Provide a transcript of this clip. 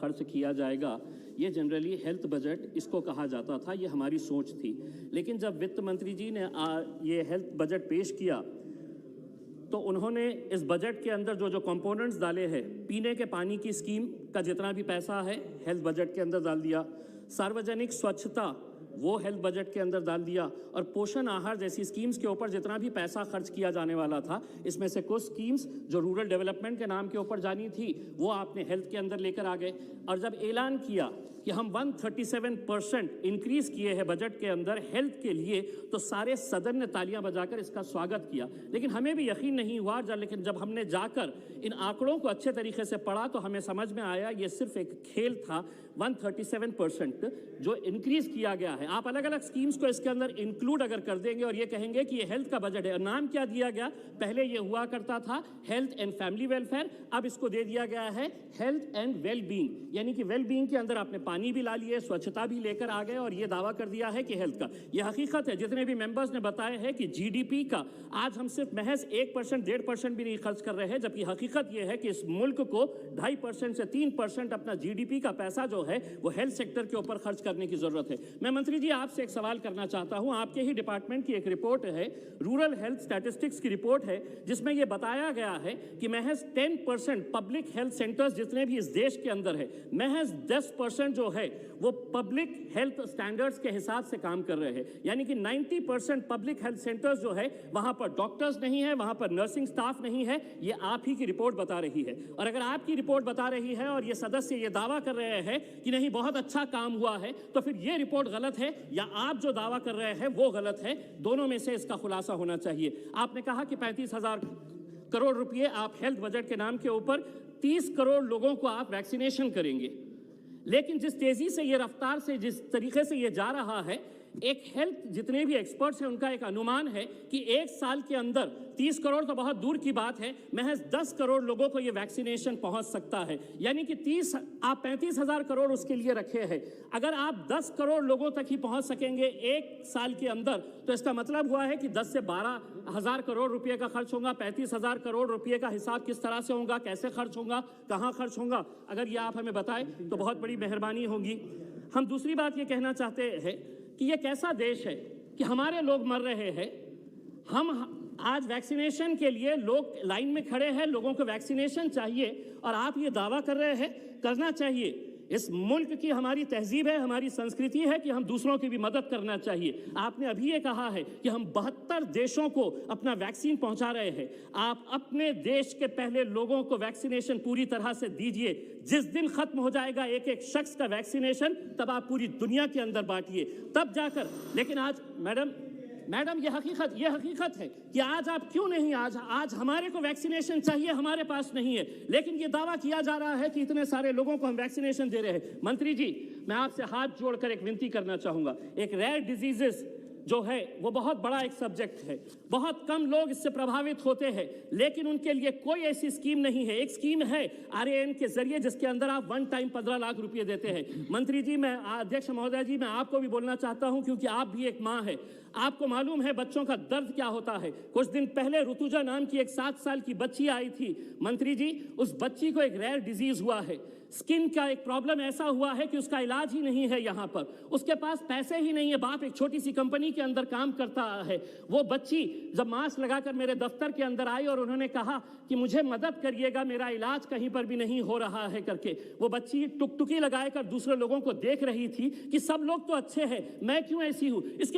खर्च किया जाएगा, ये जनरली हेल्थ बजट इसको कहा जाता था, ये हमारी सोच थी। लेकिन जब वित्त मंत्री जी ने ये हेल्थ बजट पेश किया तो उन्होंने इस बजट के अंदर जो कंपोनेंट्स डाले हैं, पीने के पानी की स्कीम का जितना भी पैसा है हेल्थ बजट के अंदर डाल दिया, सार्वजनिक स्वच्छता वो हेल्थ बजट के अंदर डाल दिया, और पोषण आहार जैसी स्कीम्स के ऊपर जितना भी पैसा खर्च किया जाने वाला था, इसमें से कुछ स्कीम्स जो रूरल डेवलपमेंट के नाम के ऊपर जानी थी वो आपने हेल्थ के अंदर लेकर आ गए। और जब ऐलान किया कि हम 137% इंक्रीज किए हैं बजट के अंदर हेल्थ के लिए, तो सारे सदन ने तालियां बजाकर इसका स्वागत किया। लेकिन हमें भी यकीन नहीं हुआ, लेकिन जब हमने जाकर इन आंकड़ों को अच्छे तरीके से पढ़ा तो हमें समझ में आया ये सिर्फ एक खेल था। 137% जो इंक्रीज किया गया है, आप अलग अलग स्कीम्स को इसके अंदर इंक्लूड अगर कर देंगे और ये कहेंगे कि ये हेल्थ का बजट है, नाम क्या दिया गया, पहले ये हुआ करता था हेल्थ एंड फैमिली वेलफेयर, अब इसको दे दिया गया है हेल्थ एंड वेल बीइंग, यानी कि वेल बीइंग के अंदर आपने पानी भी ला लिए, स्वच्छता भी लेकर आ गए और ये दावा कर दिया है कि हेल्थ का। ये हकीकत है, जितने भी मेंबर्स ने बताया है कि जीडीपी का आज हम सिर्फ महज 1%, 1.5% भी नहीं खर्च कर रहे हैं, जबकि हकीकत ये है कि इस मुल्क को 2.5% से 3% अपना जीडीपी का पैसा जो है वो हेल्थ सेक्टर के ऊपर खर्च करने की जरूरत है। मैं मंत्री जी आपसे एक सवाल करना चाहता हूं, आपके ही डिपार्टमेंट की एक रिपोर्ट है, रूरल हेल्थ स्टैटिस्टिक्स की रिपोर्ट है, जिसमें यह बताया गया है कि महज 10% पब्लिक हेल्थ सेंटर्स जितने भी इस देश के अंदर है, महज 10% जो है वो पब्लिक हेल्थ स्टैंडर्ड्स के हिसाब से काम कर रहे हैं, यानी कि 90% पब्लिक हेल्थ सेंटर्स जो है वहां पर डॉक्टर्स नहीं है, वहां पर नर्सिंग स्टाफ नहीं है। ये आप ही की रिपोर्ट बता रही है, और अगर आपकी रिपोर्ट बता रही है और ये सदस्य ये दावा कर रहे हैं कि नहीं बहुत अच्छा काम हुआ है, तो फिर ये रिपोर्ट गलत है या आप जो दावा कर रहे हैं वो गलत है। दोनों में से इसका खुलासा होना चाहिए। आपने कहा कि 35,000 करोड़ रुपए आप हेल्थ बजट के नाम के ऊपर 30 करोड़ लोगों को आप वैक्सीनेशन करेंगे, लेकिन जिस तेजी से ये रफ्तार से जिस तरीके से ये जा रहा है, एक हेल्थ जितने भी एक्सपर्ट्स हैं उनका एक अनुमान है कि एक साल के अंदर 30 करोड़ तो बहुत दूर की बात है, महज 10 करोड़ लोगों को ये वैक्सीनेशन पहुंच सकता है, यानी कि 35,000 करोड़ उसके लिए रखे हैं। अगर आप 10 करोड़ लोगों तक ही पहुंच सकेंगे एक साल के अंदर, तो इसका मतलब हुआ है कि 10 से 12,000 करोड़ रुपए का खर्च होगा। 35,000 करोड़ रुपए का हिसाब किस तरह से होगा, कैसे खर्च होगा, कहां खर्च होगा, अगर ये आप हमें बताएं तो बहुत बड़ी मेहरबानी होगी। हम दूसरी बात ये कहना चाहते हैं कि ये कैसा देश है कि हमारे लोग मर रहे हैं, हम आज वैक्सीनेशन के लिए लोग लाइन में खड़े हैं, लोगों को वैक्सीनेशन चाहिए, और आप ये दावा कर रहे हैं करना चाहिए। इस मुल्क की हमारी तहजीब है, हमारी संस्कृति है कि हम दूसरों की भी मदद करना चाहिए। आपने अभी ये कहा है कि हम 72 देशों को अपना वैक्सीन पहुंचा रहे हैं। आप अपने देश के पहले लोगों को वैक्सीनेशन पूरी तरह से दीजिए। जिस दिन खत्म हो जाएगा एक एक शख्स का वैक्सीनेशन, तब आप पूरी दुनिया के अंदर बांटिए, तब जाकर। लेकिन आज मैडम ये हकीकत है कि आज आप क्यों नहीं, आज हमारे को वैक्सीनेशन चाहिए, हमारे पास नहीं है, लेकिन ये दावा किया जा रहा है कि इतने सारे लोगों को हम वैक्सीनेशन दे रहे हैं। मंत्री जी, मैं आपसे हाथ जोड़कर एक विनती करना चाहूंगा। एक रेयर डिजीजेस जो है वो बहुत बड़ा एक सब्जेक्ट है, बहुत कम लोग इससे प्रभावित होते हैं, लेकिन उनके लिए कोई ऐसी स्कीम नहीं है। एक स्कीम है RAN के जरिए, जिसके अंदर आप वन टाइम 15 लाख रुपए देते हैं। मंत्री जी, मैं अध्यक्ष महोदय जी, मैं आपको भी बोलना चाहता हूं, क्योंकि आप भी एक मां है, आपको मालूम है बच्चों का दर्द क्या होता है। कुछ दिन पहले ऋतुजा नाम की एक 7 साल की बच्ची आई थी। मंत्री जी, उस बच्ची को एक रेयर डिजीज हुआ है, स्किन का एक प्रॉब्लम ऐसा हुआ है कि उसका इलाज ही नहीं है यहाँ पर, उसके पास पैसे ही नहीं है। बाप एक छोटी सी कंपनी के अंदर काम करता है। वो बच्ची जब मास्क लगाकर मेरे दफ्तर के अंदर आई और उन्होंने कहा कि मुझे मदद करिएगा, मेरा इलाज कहीं पर भी नहीं हो रहा है करके, वो बच्ची टुकटुकी लगाकर दूसरे लोगों को देख रही थी कि सब लोग तो अच्छे हैं, मैं क्यों ऐसी हूँ। इसके